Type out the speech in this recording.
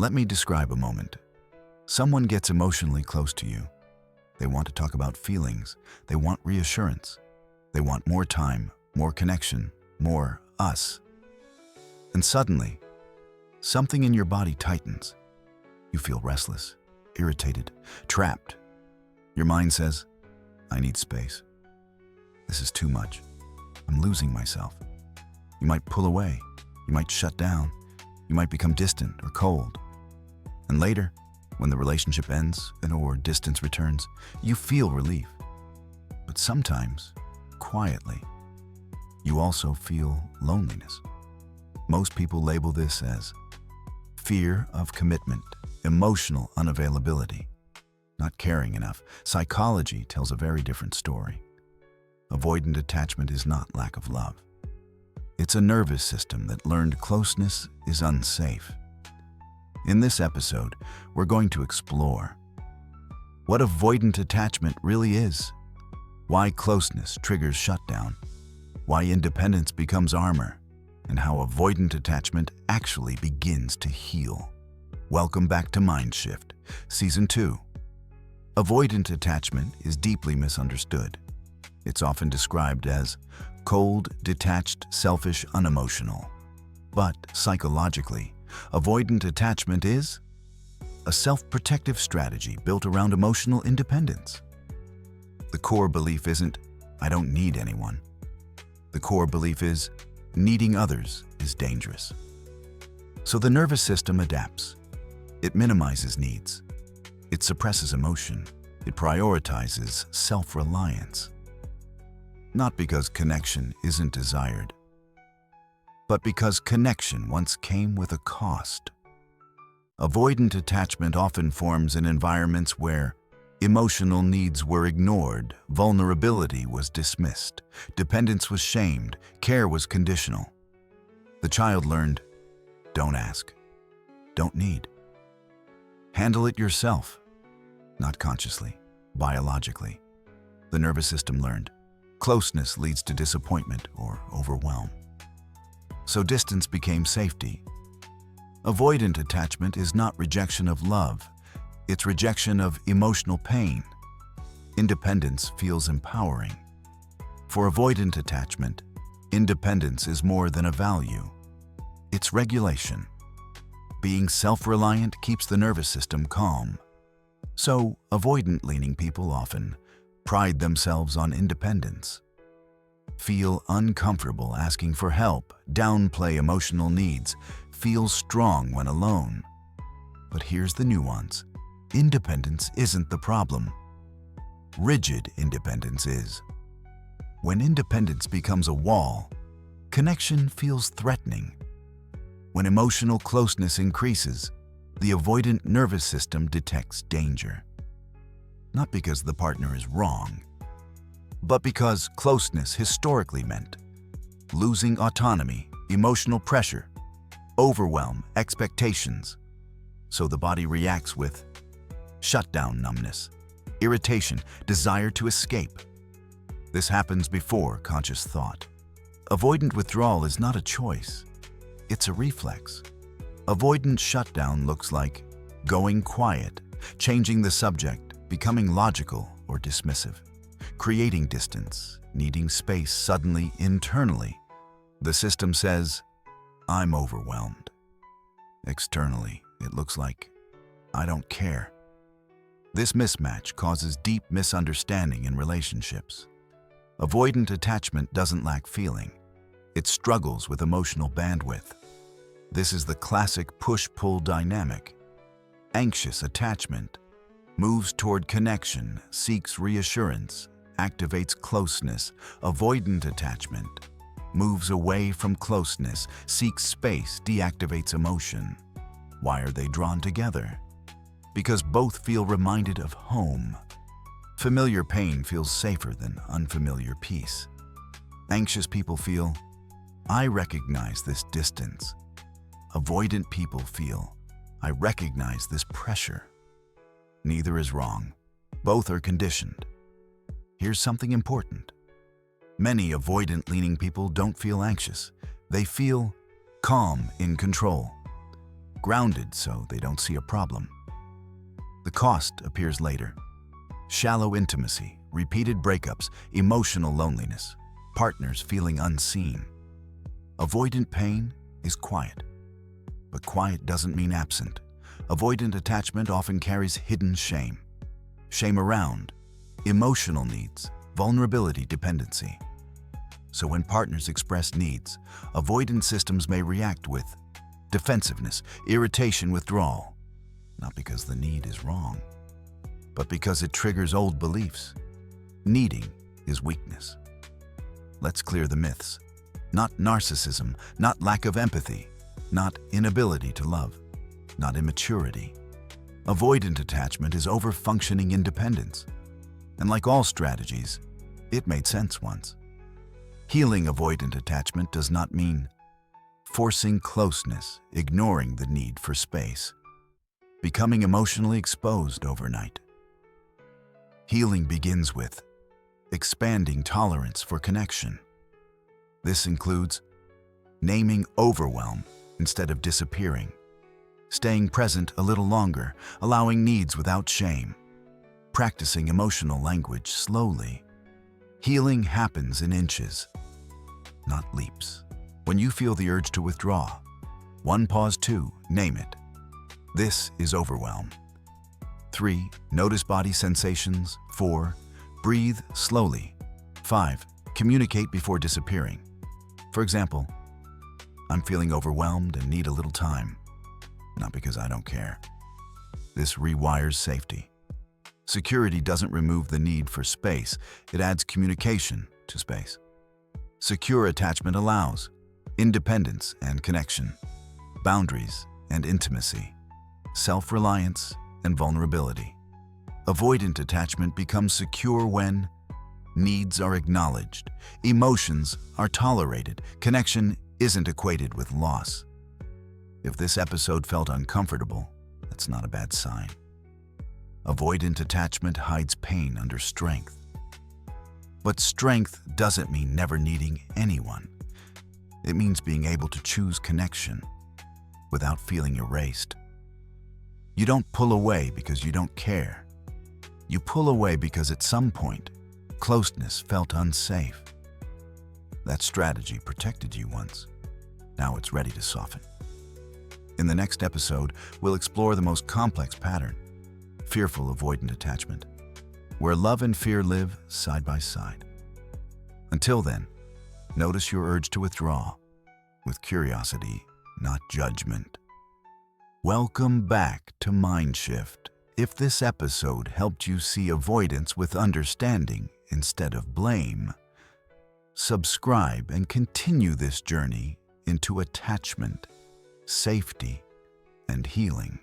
Let me describe a moment. Someone gets emotionally close to you. They want to talk about feelings. They want reassurance. They want more time, more connection, more us. And suddenly, something in your body tightens. You feel restless, irritated, trapped. Your mind says, I need space. This is too much. I'm losing myself. You might pull away. You might shut down. You might become distant or cold. And later, when the relationship ends or distance returns, you feel relief. But sometimes, quietly, you also feel loneliness. Most people label this as fear of commitment, emotional unavailability, not caring enough. Psychology tells a very different story. Avoidant attachment is not lack of love. It's a nervous system that learned closeness is unsafe. In this episode, we're going to explore what avoidant attachment really is, why closeness triggers shutdown, why independence becomes armor, and how avoidant attachment actually begins to heal. Welcome back to MindShift, Season 2. Avoidant attachment is deeply misunderstood. It's often described as cold, detached, selfish, unemotional. But psychologically, avoidant attachment is a self-protective strategy built around emotional independence. The core belief isn't, I don't need anyone. The core belief is, needing others is dangerous. So the nervous system adapts. It minimizes needs. It suppresses emotion. It prioritizes self-reliance. Not because connection isn't desired, but because connection once came with a cost. Avoidant attachment often forms in environments where emotional needs were ignored, vulnerability was dismissed, dependence was shamed, care was conditional. The child learned, don't ask, don't need. Handle it yourself, not consciously, biologically. The nervous system learned, closeness leads to disappointment or overwhelm. So distance became safety. Avoidant attachment is not rejection of love, it's rejection of emotional pain. Independence feels empowering. For avoidant attachment, independence is more than a value. It's regulation. Being self-reliant keeps the nervous system calm. So, avoidant-leaning people often pride themselves on independence, feel uncomfortable asking for help, downplay emotional needs, feel strong when alone. But here's the nuance. Independence isn't the problem. Rigid independence is. When independence becomes a wall, connection feels threatening. When emotional closeness increases, the avoidant nervous system detects danger. Not because the partner is wrong, but because closeness historically meant losing autonomy, emotional pressure, overwhelm, expectations. So the body reacts with shutdown numbness, irritation, desire to escape. This happens before conscious thought. Avoidant withdrawal is not a choice, it's a reflex. Avoidant shutdown looks like going quiet, changing the subject, becoming logical or dismissive, creating distance, needing space suddenly internally. The system says, I'm overwhelmed. Externally, it looks like, I don't care. This mismatch causes deep misunderstanding in relationships. Avoidant attachment doesn't lack feeling. It struggles with emotional bandwidth. This is the classic push-pull dynamic. Anxious attachment moves toward connection, seeks reassurance, activates closeness. Avoidant attachment moves away from closeness, seeks space, deactivates emotion. Why are they drawn together? Because both feel reminded of home. Familiar pain feels safer than unfamiliar peace. Anxious people feel, I recognize this distance. Avoidant people feel, I recognize this pressure. Neither is wrong. Both are conditioned. Here's something important. Many avoidant-leaning people don't feel anxious. They feel calm, in control. grounded so they don't see a problem. The cost appears later. Shallow intimacy, repeated breakups, emotional loneliness, partners feeling unseen. Avoidant pain is quiet. But quiet doesn't mean absent. Avoidant attachment often carries hidden shame. Shame around emotional needs, vulnerability, dependency. So when partners express needs, avoidant systems may react with defensiveness, irritation, withdrawal. Not because the need is wrong, but because it triggers old beliefs. Needing is weakness. Let's clear the myths. Not narcissism, not lack of empathy, not inability to love, not immaturity. Avoidant attachment is over-functioning independence. And like all strategies, it made sense once. Healing avoidant attachment does not mean forcing closeness, ignoring the need for space, becoming emotionally exposed overnight. Healing begins with expanding tolerance for connection. This includes naming overwhelm instead of disappearing, staying present a little longer, allowing needs without shame, practicing emotional language slowly. Healing happens in inches, not leaps. When you feel the urge to withdraw, 1, pause. 2, name it. This is overwhelm. 3, notice body sensations. 4, breathe slowly. 5, communicate before disappearing. For example, I'm feeling overwhelmed and need a little time. Not because I don't care. This rewires safety. Security doesn't remove the need for space, it adds communication to space. Secure attachment allows independence and connection, boundaries and intimacy, self-reliance and vulnerability. Avoidant attachment becomes secure when needs are acknowledged, emotions are tolerated, connection isn't equated with loss. If this episode felt uncomfortable, that's not a bad sign. Avoidant attachment hides pain under strength. But strength doesn't mean never needing anyone. It means being able to choose connection without feeling erased. You don't pull away because you don't care. You pull away because at some point, closeness felt unsafe. That strategy protected you once. Now it's ready to soften. In the next episode, we'll explore the most complex pattern, fearful avoidant attachment, where love and fear live side by side. Until then, notice your urge to withdraw with curiosity, not judgment. Welcome back to MindShift. If this episode helped you see avoidance with understanding instead of blame, subscribe and continue this journey into attachment, safety, and healing.